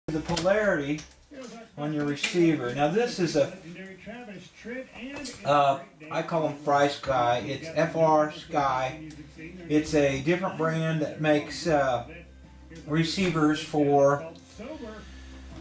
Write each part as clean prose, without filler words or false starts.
The polarity on your receiver. Now this is a, I call them frsky. It's frsky. It's a different brand that makes receivers for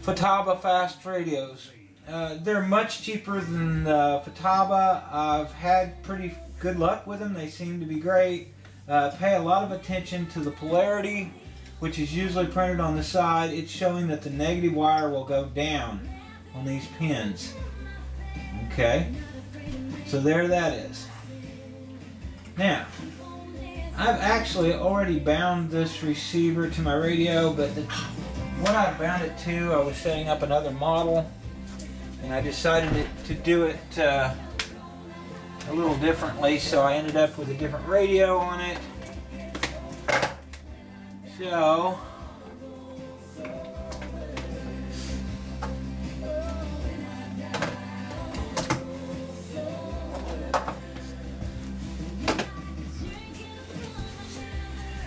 futaba fast radios. They're much cheaper than futaba. I've had pretty good luck with them. They seem to be great. Pay a lot of attention to the polarity, which is usually printed on the side. It's showing that the negative wire will go down on these pins. Okay, so there that is. Now, I've actually already bound this receiver to my radio, but when I bound it to, I was setting up another model, and I decided to do it a little differently, so I ended up with a different radio on it. So,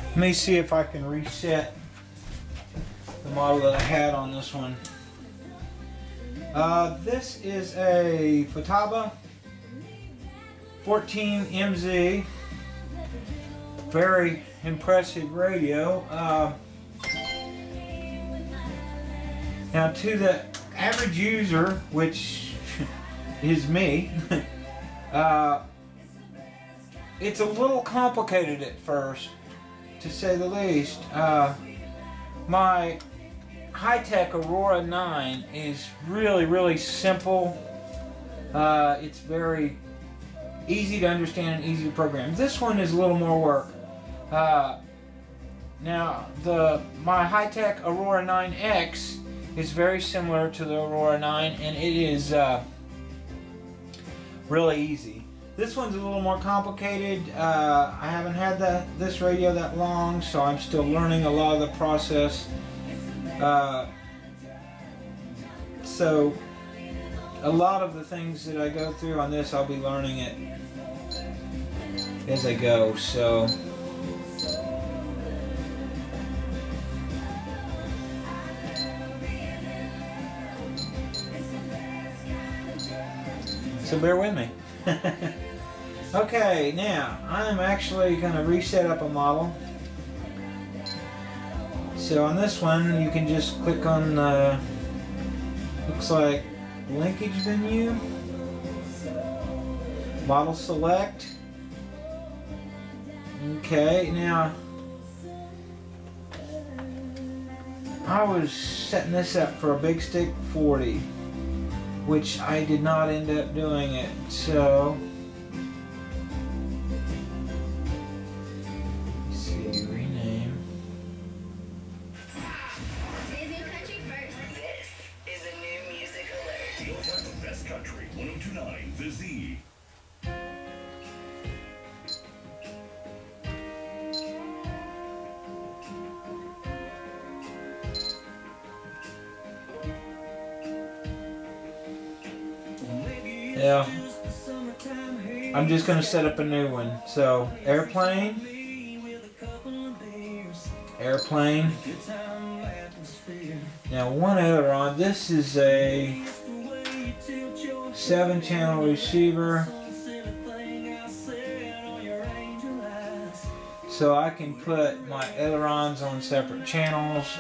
let me see if I can reset the model that I had on this one. This is a futaba 14MZ. Very impressive radio. Now to the average user, which is me, it's a little complicated at first, to say the least. My high-tech Aurora 9 is really simple. It's very easy to understand and easy to program. This one is a little more work. Now, my high-tech Aurora 9X is very similar to the Aurora 9, and it is really easy. This one's a little more complicated. I haven't had this radio that long, so I'm still learning a lot of the process. So a lot of the things that I go through on this, I'll be learning it as I go. So bear with me. Okay, now I'm actually going to reset up a model. So on this one, you can just click on looks like linkage menu, model select. Okay, now I was setting this up for a big stick 40, which I did not end up doing it. So let's see, rename. This is a new music alert. Your time for best country 1029 The Z. Yeah, I'm just going to set up a new one. So, airplane, airplane. Now, one aileron. This is a 7-channel receiver. So I can put my ailerons on separate channels.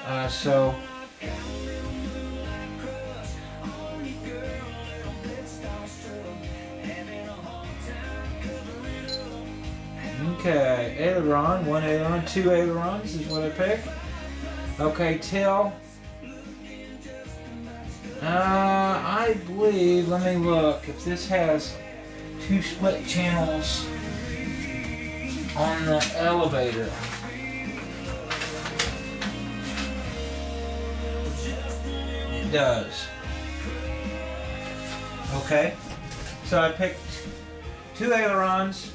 Okay, aileron, one aileron, 2 ailerons is what I pick. Okay, tail. I believe, let me look, if this has 2 split channels on the elevator. It does. Okay, so I picked 2 ailerons,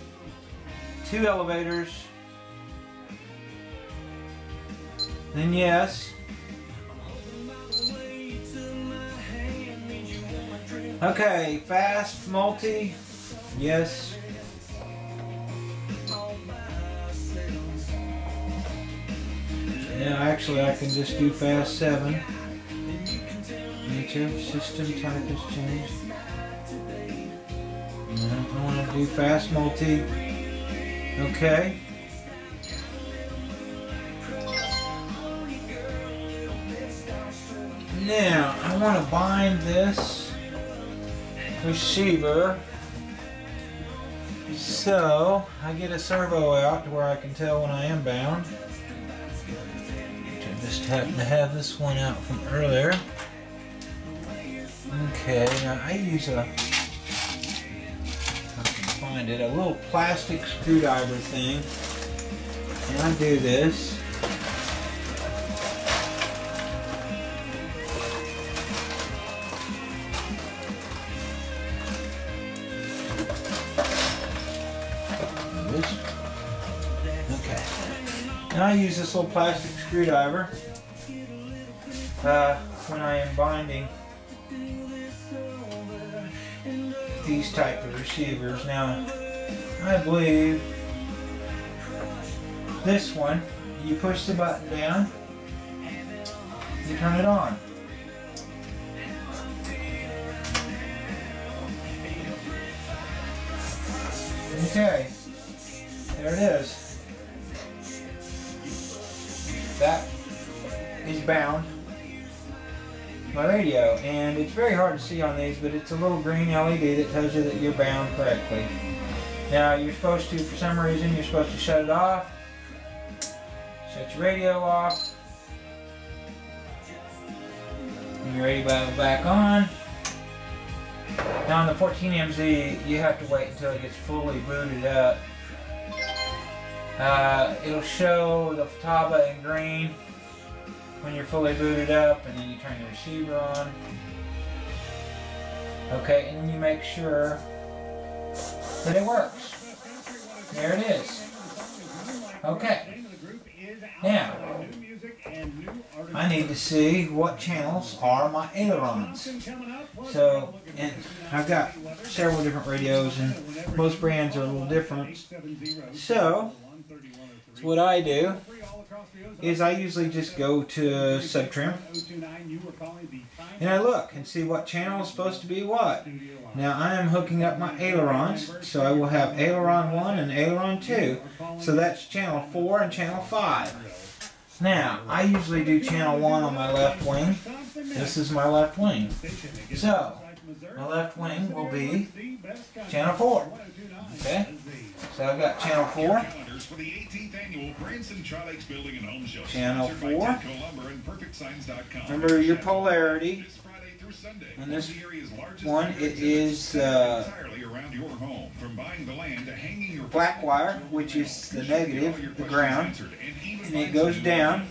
2 elevators, then yes. Okay, fast, multi, yes. Yeah, actually I can just do fast 7. servo system type has changed. I want to do fast multi. Okay. Now I want to bind this receiver. So I get a servo out to where I can tell when I am bound. I just happen to have this one out from earlier. Okay, now I use a, if I can find it, a little plastic screwdriver thing. And I do this. Okay. Now I use this little plastic screwdriver when I am binding these type of receivers. Now, I believe this one, you push the button down, you turn it on. Okay, there it is. That is bound my radio, and it's very hard to see on these, but it's a little green LED that tells you that you're bound correctly. Now you're supposed to, for some reason, you're supposed to shut it off, shut your radio off, and your radio back on. Now on the 14MZ, you have to wait until it gets fully booted up. It'll show the futaba in green when you're fully booted up, and then you turn the receiver on. Okay, and then you make sure that it works. There it is. Okay. Now, I need to see what channels are my ailerons. So, and I've got several different radios, and most brands are a little different. So what I do is I usually just go to subtrim and I look and see what channel is supposed to be what. Now I am hooking up my ailerons, so I will have aileron 1 and aileron 2. So that's channel 4 and channel 5. Now I usually do channel 1 on my left wing. This is my left wing. So my left wing will be channel 4. Okay? So I've got channel 4. Channel 4. Remember your polarity. And this one, it is black wire, which is the negative, the ground. And it goes down.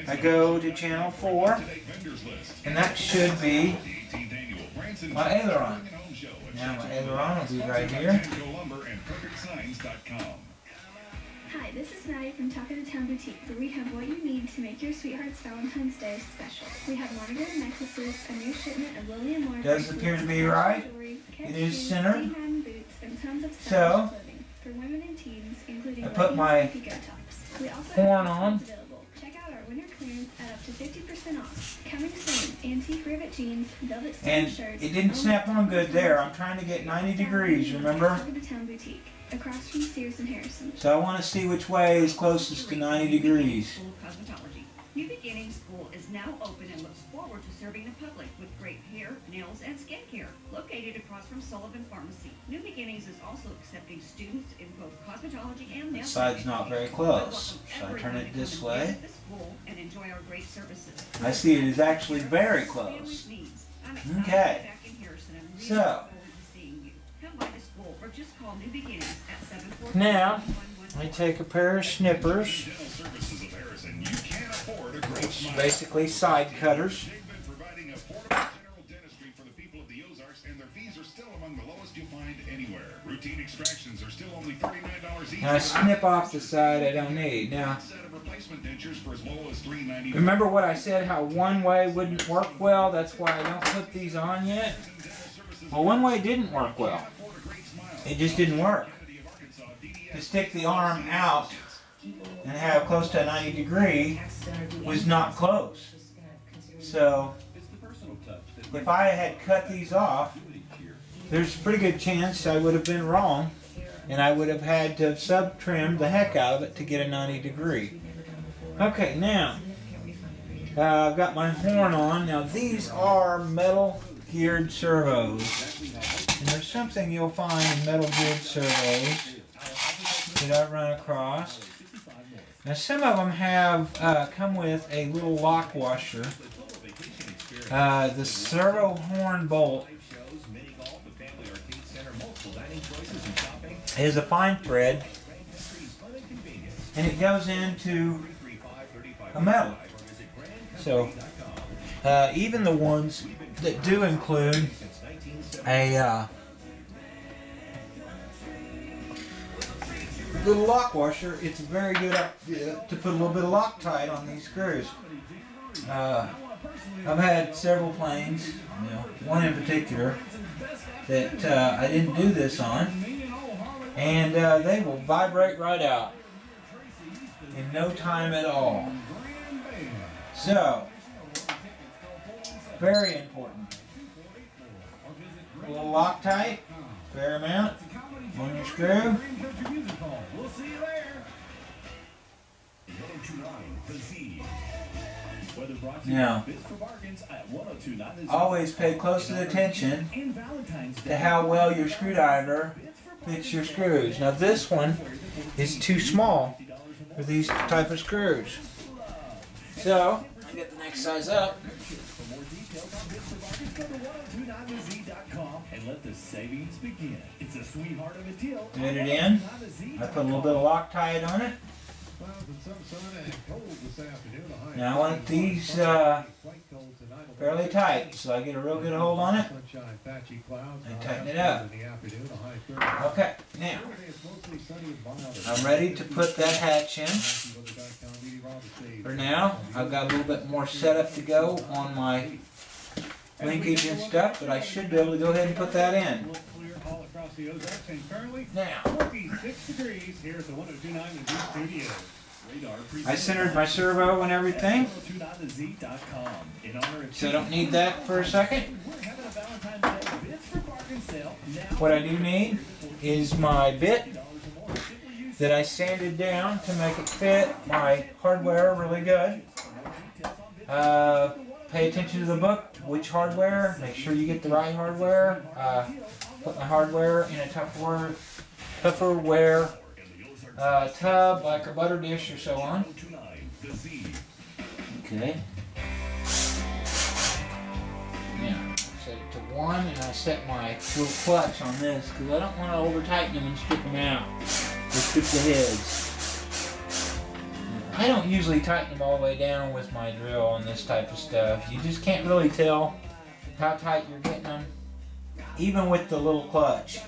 I go to channel 4. And that should be my aileron. Now my aileron will be right here. Hi, this is Maddie from Talk of the Town Boutique, where we have what you need to make your sweetheart's Valentine's Day special. We have monogram necklaces, a new shipment of Lily and Laura. Does appear to be right. It is centered. So, for women and teens, including I put my horn on. Check out our winter clearance at up to 50% off. Coming soon, antique rivet jeans, velvet stone shirts. It didn't snap on good there. I'm trying to get 90 degrees, remember? Talk of the Town Boutique, across from Sears and Harrison. So I want to see which way is closest to 90 degrees. New Beginnings School is now open and looks forward to serving the public with great hair, nails, and skincare. Located across from Sullivan Pharmacy, New Beginnings is also accepting students in both cosmetology and nail. The side's not very close, so I turn it this way. And enjoy our great services. I see it is actually very close. Okay, so now I take a pair of snippers, which is basically side cutters. Now I snip off the side I don't need. Now, remember what I said, how one way wouldn't work well? That's why I don't put these on yet. Well, one way didn't work well. It just didn't work. To stick the arm out and have close to a 90 degree was not close. So if I had cut these off, there's a pretty good chance I would have been wrong, and I would have had to sub-trim the heck out of it to get a 90 degree. Okay, now, I've got my horn on. Now these are metal geared servos. And there's something you'll find in metal geared servos that I've run across. Now some of them have come with a little lock washer. The servo horn bolt is a fine thread, and it goes into a metal. So even the ones that do include a little lock washer, it's very good to put a little bit of Loctite on these screws. I've had several planes, one in particular, that I didn't do this on, and they will vibrate right out in no time at all. So, very important. A little Loctite, fair amount, on your screw. Now, always pay close attention to how well your screwdriver fits your screws. Now this one is too small for these type of screws. So, I get the next size up. Get it in. I put a little bit of Loctite on it. Now I want these fairly tight, so I get a real good hold on it and tighten it up. Okay, now I'm ready to put that hatch in. For now, I've got a little bit more setup to go on my linkage and stuff, but I should be able to go ahead and put that in. Now, I centered my servo and everything, so I don't need that for a second. What I do need is my bit that I sanded down to make it fit my hardware really good. Pay attention to the book, which hardware, make sure you get the right hardware. Put my hardware in a Tupperware tub, like a butter dish or so on. Okay. Now, set it to 1, and I set my little clutch on this, because I don't want to over tighten them and strip them out. Or strip the heads. I don't usually tighten them all the way down with my drill on this type of stuff. You just can't really tell how tight you're getting them. Even with the little clutch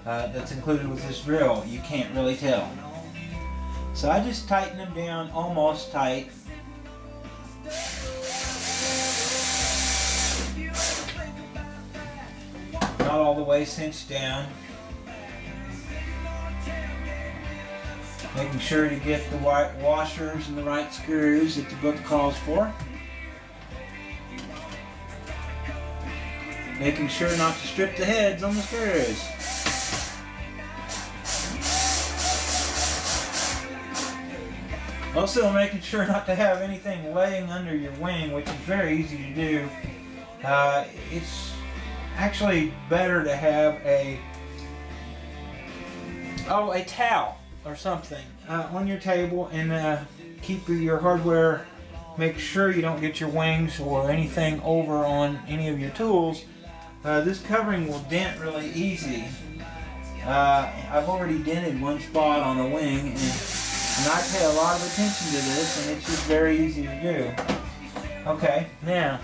that's included with this drill, you can't really tell. So I just tighten them down almost tight. Not all the way cinched down. Making sure to get the right washers and the right screws that the book calls for. Making sure not to strip the heads on the screws. Also making sure not to have anything laying under your wing, which is very easy to do. It's actually better to have a towel or something on your table, and keep your hardware. Make sure you don't get your wings or anything over on any of your tools. This covering will dent really easy. I've already dented one spot on a wing, and I pay a lot of attention to this, and it's just very easy to do. Okay, now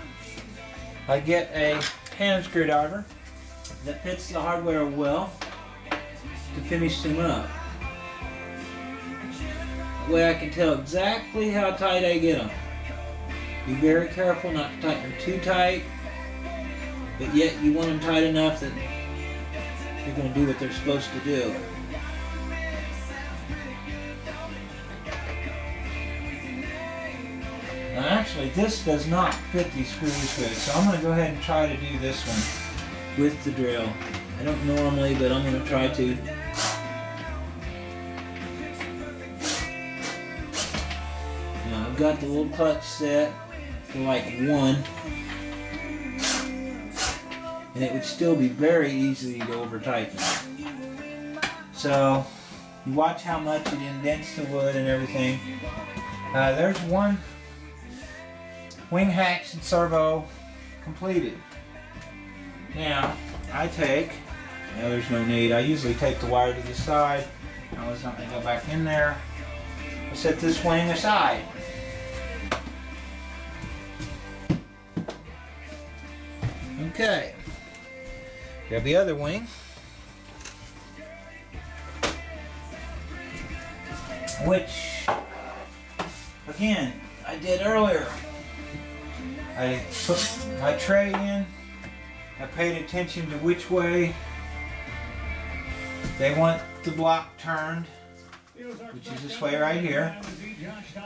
I get a hand screwdriver that fits the hardware well to finish them up. That way I can tell exactly how tight I get them. Be very careful not to tighten them too tight, but yet you want them tight enough that you're going to do what they're supposed to do. Now Unfortunately, this does not fit these screws good, so I'm going to go ahead and try to do this one with the drill. I don't normally, but I'm going to try to. Now, I've got the little clutch set for like 1. And it would still be very easy to over tighten. So you watch how much it indents the wood and everything. There's one wing hacks and servo completed. Now there's no need. I usually take the wire to the side. I was not going to go back in there. I set this wing aside. Okay. Grab the other wing. Which, again, I did earlier. I put my tray in. I paid attention to which way they want the block turned, which is this way right here.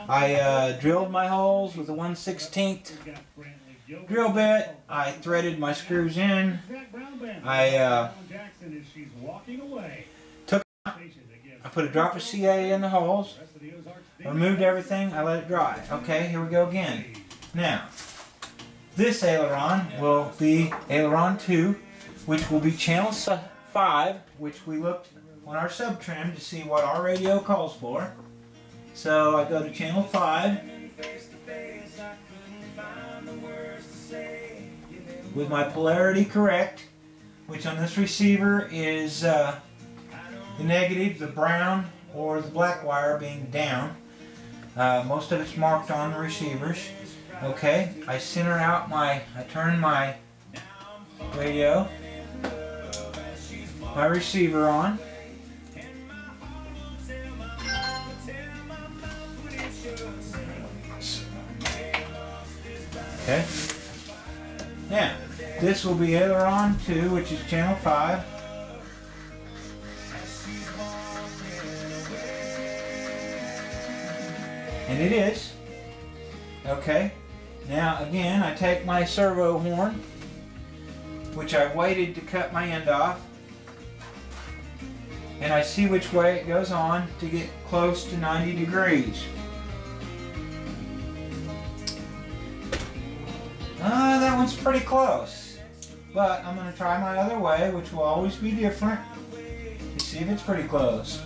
I drilled my holes with a 1/16 drill bit. I threaded my screws in. I put a drop of CA in the holes. Removed everything. I let it dry. Okay, here we go again. Now, this aileron will be aileron 2, which will be channel 5, which we looked on our sub trim to see what our radio calls for. So I go to channel 5 with my polarity correct, which on this receiver is the negative, the brown, or the black wire being down. Most of it's marked on the receivers. Okay, I center out I turn my radio, my receiver on. Okay. Now, this will be aileron 2, which is channel 5. And it is. Okay. Now again, I take my servo horn, which I waited to cut my end off, and I see which way it goes on to get close to 90 degrees. That one's pretty close, but I'm going to try my other way, which will always be different, to see if it's pretty close.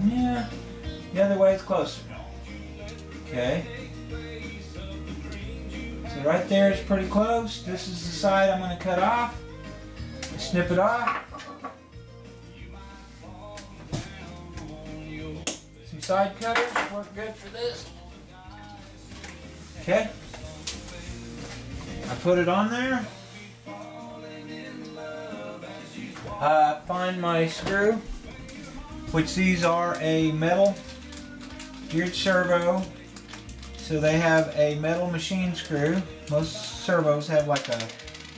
Yeah, the other way is closer. Okay. So right there is pretty close. This is the side I'm going to cut off. Snip it off. Some side cutters work good for this. Okay. I put it on there. Find my screw, which these are a metal geared servo. So they have a metal machine screw. Most servos have like a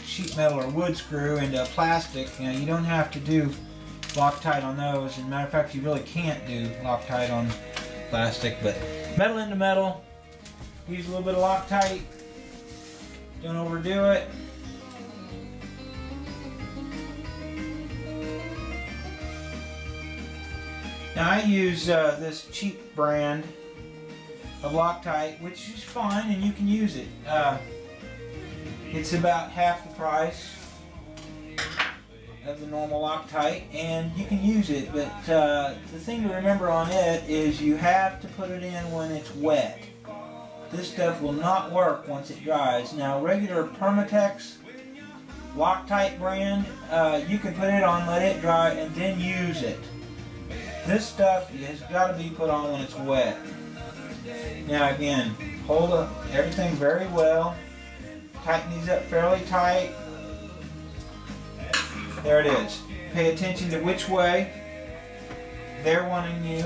sheet metal or wood screw into a plastic. You know, you don't have to do Loctite on those. As a matter of fact, you really can't do Loctite on plastic. But metal into metal. Use a little bit of Loctite. Don't overdo it. Now I use this cheap brand of Loctite, which is fine, and you can use it. It's about half the price of the normal Loctite, and you can use it, but the thing to remember on it is you have to put it in when it's wet. This stuff will not work once it dries. Now, regular Permatex Loctite brand, you can put it on, let it dry, and then use it. This stuff has got to be put on when it's wet. Now again, hold up everything very well. Tighten these up fairly tight. There it is. Pay attention to which way they're wanting you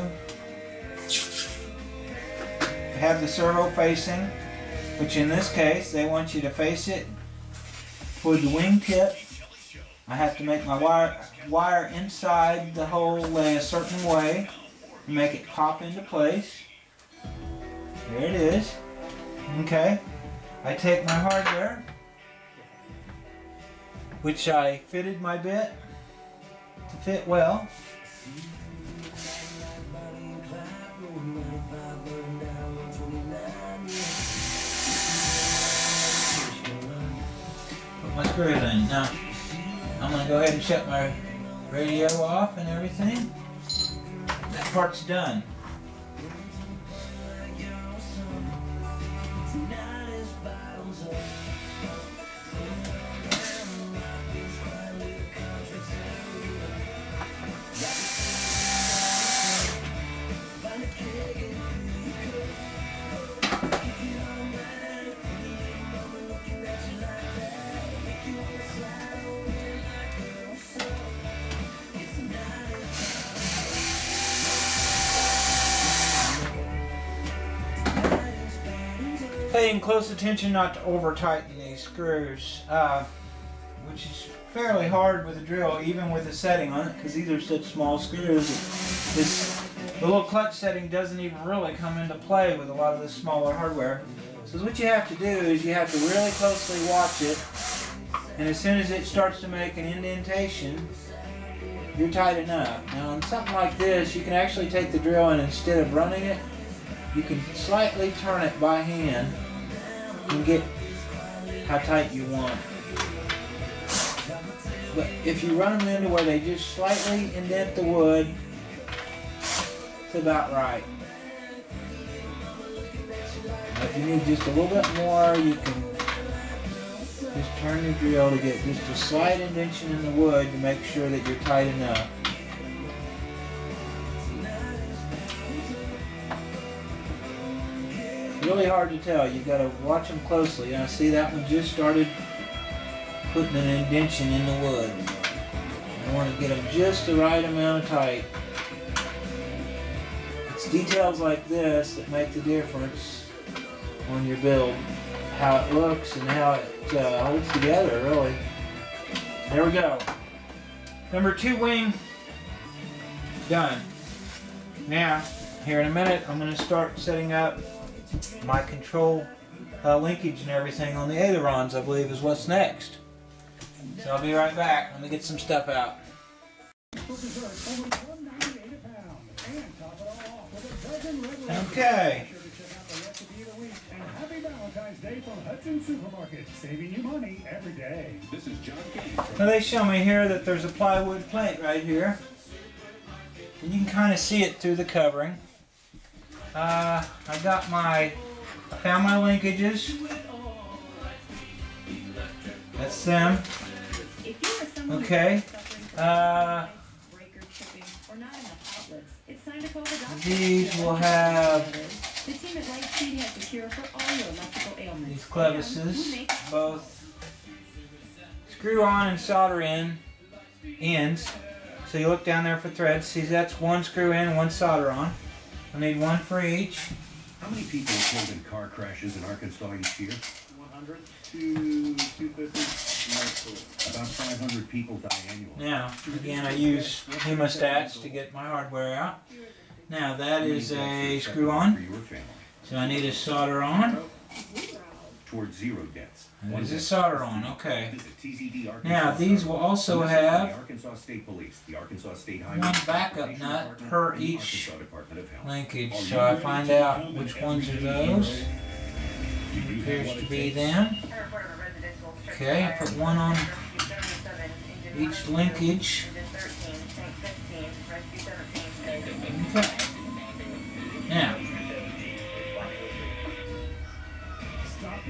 to have the servo facing, which in this case, they want you to face it toward the wing tip. I have to make my wire inside the hole lay a certain way to make it pop into place. There it is. Okay, I take my hardware, which I fitted my bit to fit well. Put my screws in. Now, I'm going to go ahead and shut my radio off and everything. That part's done. Paying close attention not to over tighten these screws, which is fairly hard with a drill, even with a setting on it, because these are such small screws. The little clutch setting doesn't even really come into play with a lot of this smaller hardware. So what you have to do is you have to really closely watch it, and as soon as it starts to make an indentation, you're tightening up. Now on something like this, you can actually take the drill and instead of running it, you can slightly turn it by hand and get how tight you want. But if you run them into where they just slightly indent the wood, it's about right. If you need just a little bit more, you can just turn your drill to get just a slight indentation in the wood to make sure that you're tight enough. Really hard to tell. You've got to watch them closely. Now see, that one just started putting an indentation in the wood. I want to get them just the right amount of tight. It's details like this that make the difference on your build. How it looks and how it holds together, really. There we go. Number 2 wing done. Now, here in a minute, I'm going to start setting up my control linkage and everything on the ailerons, I believe, is what's next. So I'll be right back. Let me get some stuff out. Okay. Happy Valentine's Day from Hudson Supermarket, saving you money every day. This is John King. Now they show me here that there's a plywood plate right here. And you can kind of see it through the covering. I found my linkages. That's them. Okay. These will have these clevises, both screw on and solder in ends. So you look down there for threads. See, that's one screw in and one solder on. I need one for each. How many people are killed in car crashes in Arkansas each year? 100 to 250. About 500 people die annually. Now, again, I use hemostats to get my hardware out. Now, that is a screw on. So I need a solder on. Towards 0 deaths. There's a solder on, okay. Now, these will also have one backup nut per each linkage. So I find out which ones are those. Appears to be them. Okay, I put one on each linkage. Okay. Now,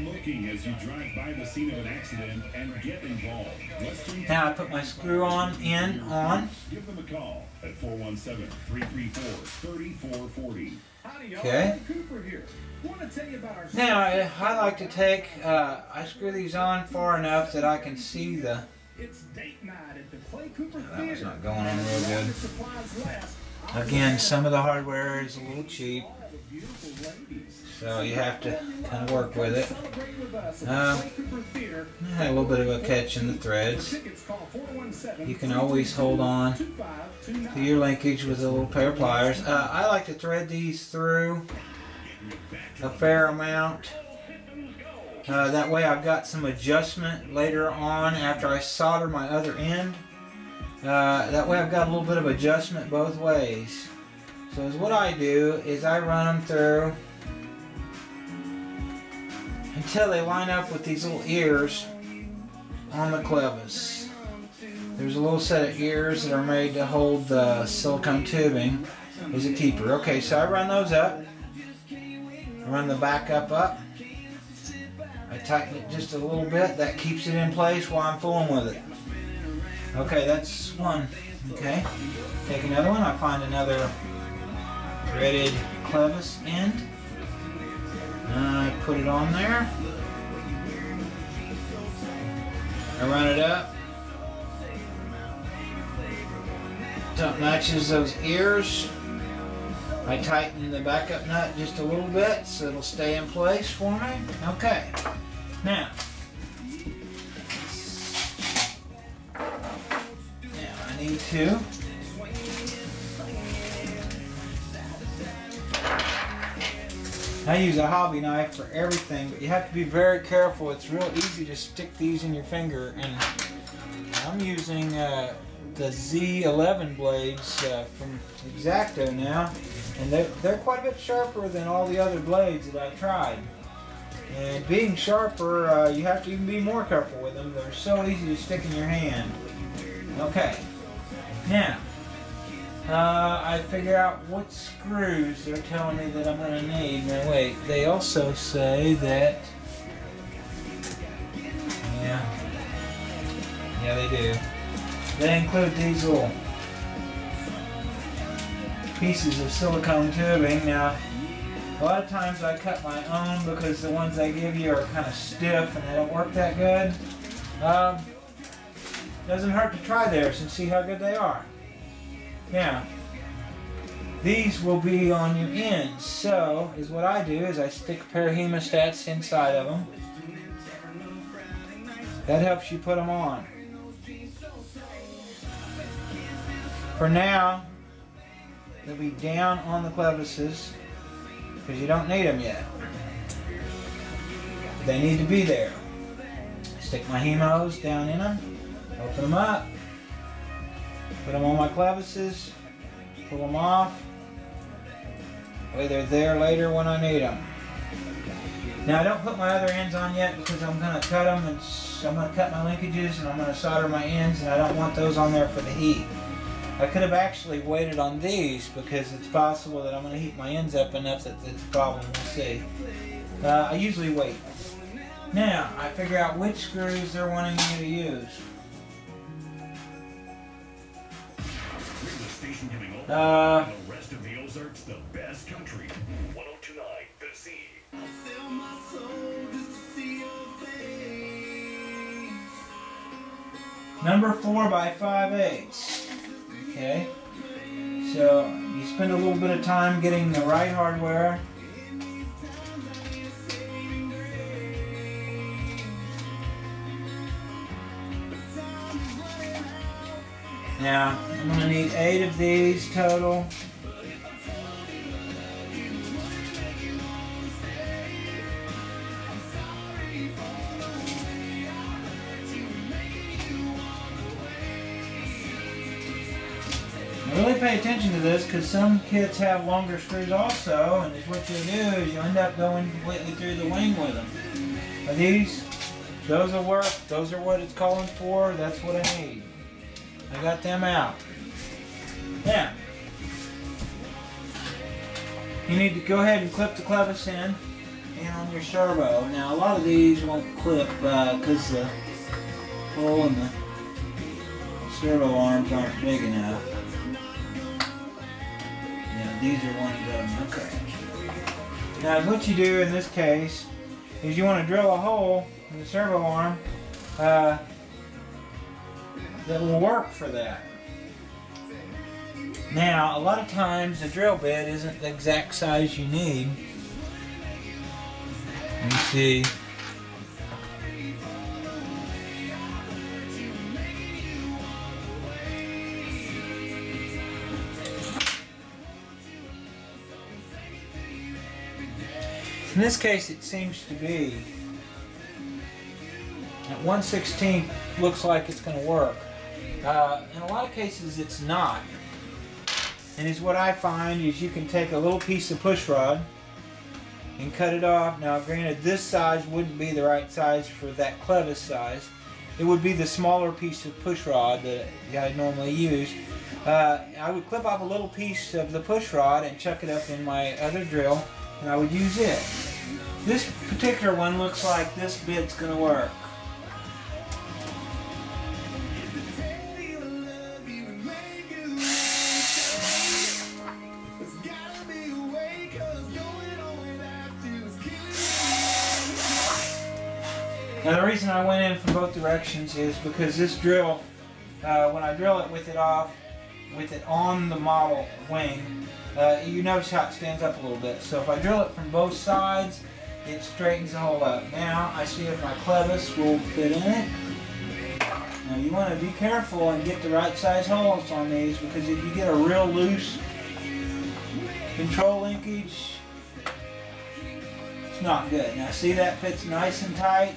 looking as you drive by the scene of an accident and get involved. Now I put my screw on in on. Give them a call at 417-334-3440. Okay. Now I like to take, I screw these on far enough that I can see the. That was not going on real good. Again, some of the hardware is a little cheap. So you have to kind of work with it. I had a little bit of a catch in the threads. You can always hold on to your linkage with a little pair of pliers. I like to thread these through a fair amount That way I've got some adjustment later on after I solder my other end. That way I've got a little bit of adjustment both ways. So what I do is I run them through until they line up with these little ears on the clevis. There's a little set of ears that are made to hold the silicone tubing as a keeper. Okay, so I run those up. I run the back up. I tighten it just a little bit. That keeps it in place while I'm fooling with it. Okay, that's one. Okay, take another one. I find another threaded clevis end. I put it on there. I run it up. Until it matches those ears. I tighten the backup nut just a little bit so it'll stay in place for me. Okay. Now I need to I use a hobby knife for everything, but you have to be very careful. It's real easy to stick these in your finger, and I'm using the Z11 blades from X-Acto now, and they're quite a bit sharper than all the other blades that I tried. And being sharper, you have to even be more careful with them. They're so easy to stick in your hand. Okay, now I figure out what screws they're telling me that I'm going to need. Now wait, they also say that, yeah they do. They include these little pieces of silicone tubing. Now, a lot of times I cut my own because the ones they give you are kind of stiff and they don't work that good. Doesn't hurt to try theirs and see how good they are. Now, these will be on your ends. So, what I do is I stick a pair of hemostats inside of them. That helps you put them on. For now, they'll be down on the clevises because you don't need them yet. They need to be there. Stick my hemos down in them, open them up, put them on my clevises, pull them off. Way they're there later when I need them. Now I don't put my other ends on yet because I'm going to cut them and I'm going to cut my linkages and I'm going to solder my ends, and I don't want those on there for the heat. I could have actually waited on these because it's possible that I'm going to heat my ends up enough that it's a problem. We'll see. I usually wait. Now, I figure out which screws they're wanting me to use. The rest of the Ozarks, the best country. 1029 The Z. Number 4 by 5/8. Okay, so you spend a little bit of time getting the right hardware. Now, I'm going to need 8 of these total. Really pay attention to this because some kits have longer screws also, and what you'll do is you end up going completely through the wing with them. But these, those will work. Those are what it's calling for. That's what I need. I got them out. Now, you need to go ahead and clip the clevis in and on your servo. Now, a lot of these won't clip because the hole in the servo arms aren't big enough. These are one of them. Okay. Now, what you do in this case is you want to drill a hole in the servo arm that will work for that. Now, a lot of times the drill bit isn't the exact size you need. Let me see. In this case, it seems to be 1/16 looks like it's going to work. In a lot of cases it's not. And is what I find is you can take a little piece of push rod and cut it off. Now granted, this size wouldn't be the right size for that clevis size. It would be the smaller piece of push rod that I normally use. I would clip off a little piece of the push rod and chuck it up in my other drill, and I would use it. This particular one looks like this bit's going to work. Now the reason I went in from both directions is because this drill, when I drill it with it on the model wing, you notice how it stands up a little bit. So if I drill it from both sides, it straightens the hole up. Now I see if my clevis will fit in it. Now you want to be careful and get the right size holes on these, because if you get a real loose control linkage, it's not good. Now see, that fits nice and tight.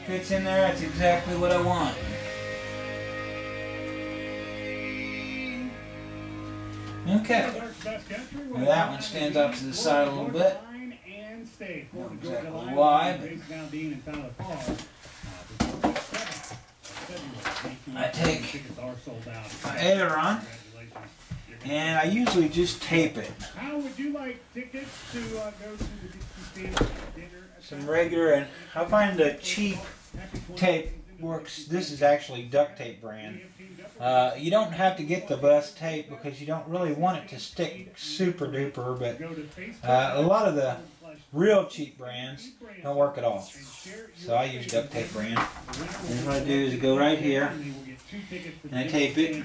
Fits in there, that's exactly what I want. Okay. Now that one stands up to the side a little bit. Not exactly why, but I take my aileron and I usually just tape it. How would you like tickets to go to the Dixie Stand dinner? Some regular, and I find the cheap tape works. This is actually duct tape brand. You don't have to get the best tape because you don't really want it to stick super duper, but a lot of the real cheap brands don't work at all. So I use duct tape brand. And what I do is I go right here and I tape it.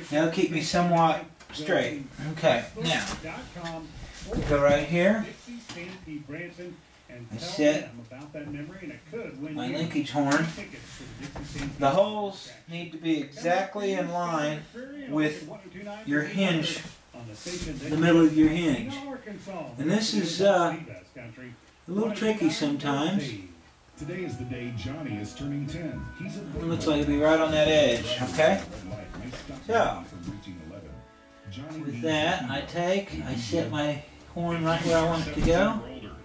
That'll keep me somewhat straight. Okay, now go right here. I set my linkage horn. The holes need to be exactly in line with your hinge, the middle of your hinge. And this is a little tricky sometimes. Today is the day Johnny is turning 10. It looks like it'll be right on that edge, okay? So, with that, I set my horn right where I want it to go.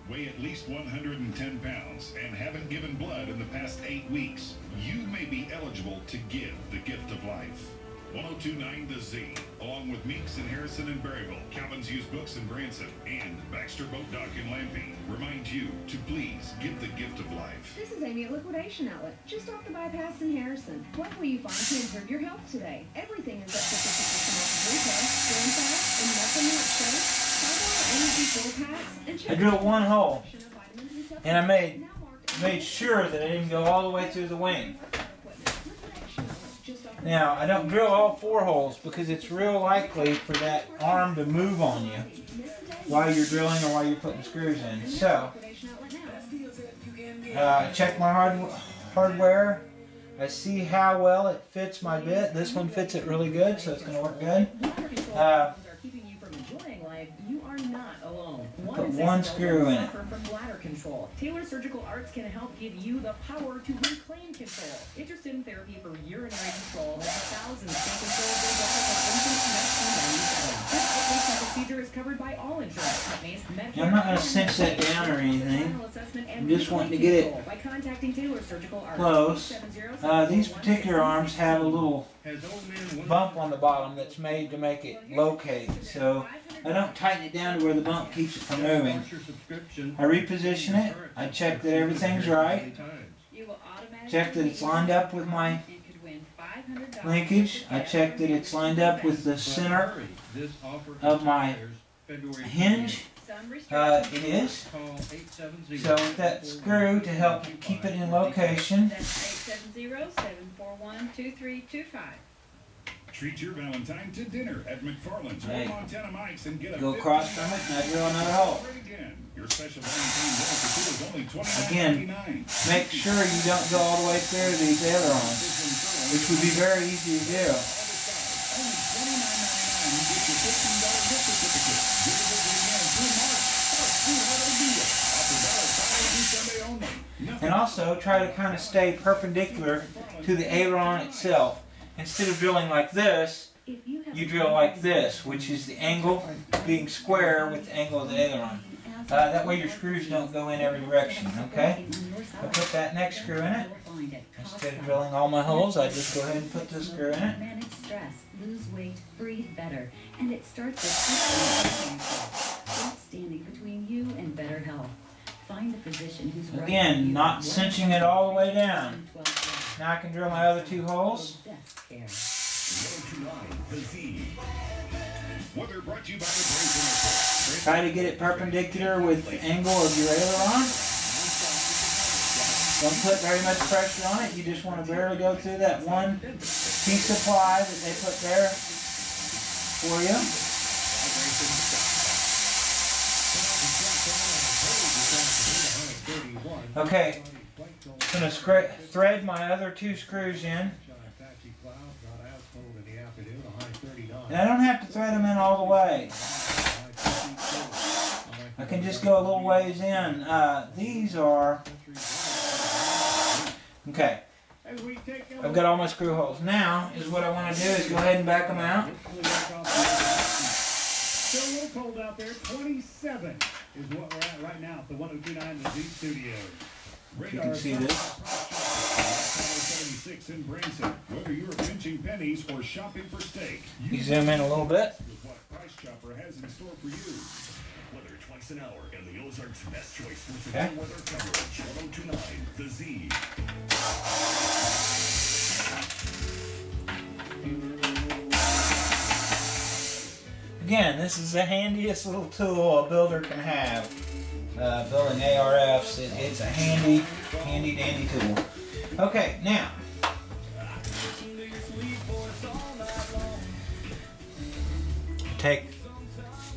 Weigh at least 110 pounds and haven't given blood in the past 8 weeks, you may be eligible to give the gift of life. 1029 The Z, along with Meeks and Harrison in Berryville, Calvin's Used Books in Branson, and Baxter Boat Dock in Lampe, remind you to please give the gift of life. This is Amy at Liquidation Outlet, just off the bypass in Harrison. What will you find to improve your health today? Everything is up to 50% off retail, skin fat, and nothing like shakes. I drilled one hole, and I made sure that I didn't go all the way through the wing. Now, I don't drill all 4 holes because it's real likely for that arm to move on you while you're drilling or while you're putting screws in. So, I check my hardware. I see how well it fits my bit. This one fits it really good, so it's going to work good. You are not alone. Put one screw in it. From bladder control. Taylor Surgical Arts can help give you the power to reclaim control. Interested in therapy for urinary control, has thousands can control their bladder since 1997. This outpatient procedure is covered by all insurance companies. I'm not going to cinch that down or anything. I'm just wanting to get it by contacting Taylor Surgical Arts. Close. These particular arms have a little bump on the bottom that's made to make it locate. So I don't tighten it down to where the bump keeps it from moving. I reposition it. I check that everything's right. Check that it's lined up with my linkage. I check that it's lined up with the center of my hinge. It is. So with that screw to help keep it in location. That's 870-741-2325. Treat your Valentine to dinner at McFarland's or Montana Mike's and get a go across from it and I drill another hole. Your special Valentine dinner for 2 is only $29.99. Make sure you don't go all the way through these ailerons, which would be very easy to do. And also try to kind of stay perpendicular to the aileron itself. Instead of drilling like this, you drill like this, which is the angle being square with the angle of the aileron. That way your screws don't go in every direction, okay? I put that next screw in it. Instead of drilling all my holes, I just go ahead and put this screw in it. Manage stress, lose weight, breathe better, and it starts with standing between you and better health. Find a physician who's right. Again, not cinching it all the way down. Now I can drill my other two holes. Try to get it perpendicular with the angle of your aileron. Don't put very much pressure on it. You just want to barely go through that one piece of ply that they put there for you. Okay, I'm going to thread my other two screws in. And I don't have to thread them in all the way. I can just go a little ways in. These are... Okay. I've got all my screw holes. Now, is what I want to do is go ahead and back them out. Still a little cold out there. 27 is what we're at right now at the 1029 The Z Studio. You can see this. 76 in Branson. Whether you're pinching pennies or shopping for steak, You zoom in a little bit. with what Price Chopper has in store for you. Weather twice an hour and the Ozarks' best choice for severe weather coverage. 1029 The Z. Again, this is the handiest little tool a builder can have. Building ARFs, it's a handy dandy tool. Okay, now take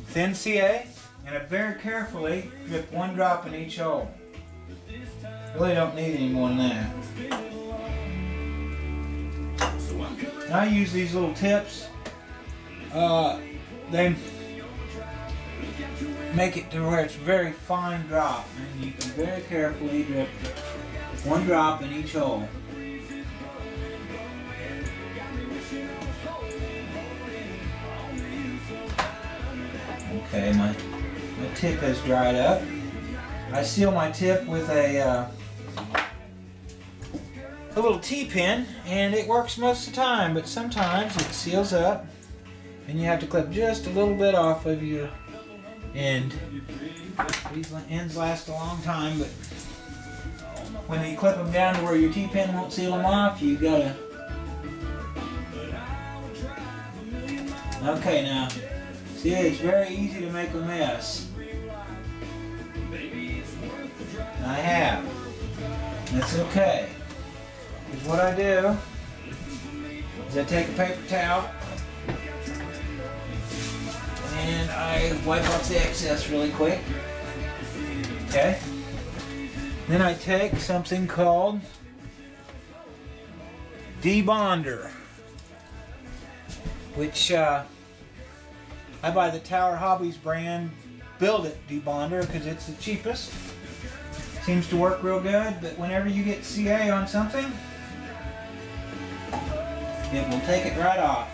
thin CA and I very carefully drip one drop in each hole. Really don't need any more than that. I use these little tips. They make it to where it's very fine drop, and you can very carefully drip one drop in each hole. Okay, my tip has dried up. I seal my tip with a little T-pin, and it works most of the time, but sometimes it seals up and you have to clip just a little bit off of your end. These ends last a long time, but when you clip them down to where your T-pin won't seal them off, you gotta... Okay, now, see, it's very easy to make a mess. And I have. That's okay. Because what I do is I take a paper towel and I wipe off the excess really quick. Okay. Then I take something called debonder, which I buy the Tower Hobbies brand Build It debonder because it's the cheapest. Seems to work real good, but whenever you get CA on something, it will take it right off.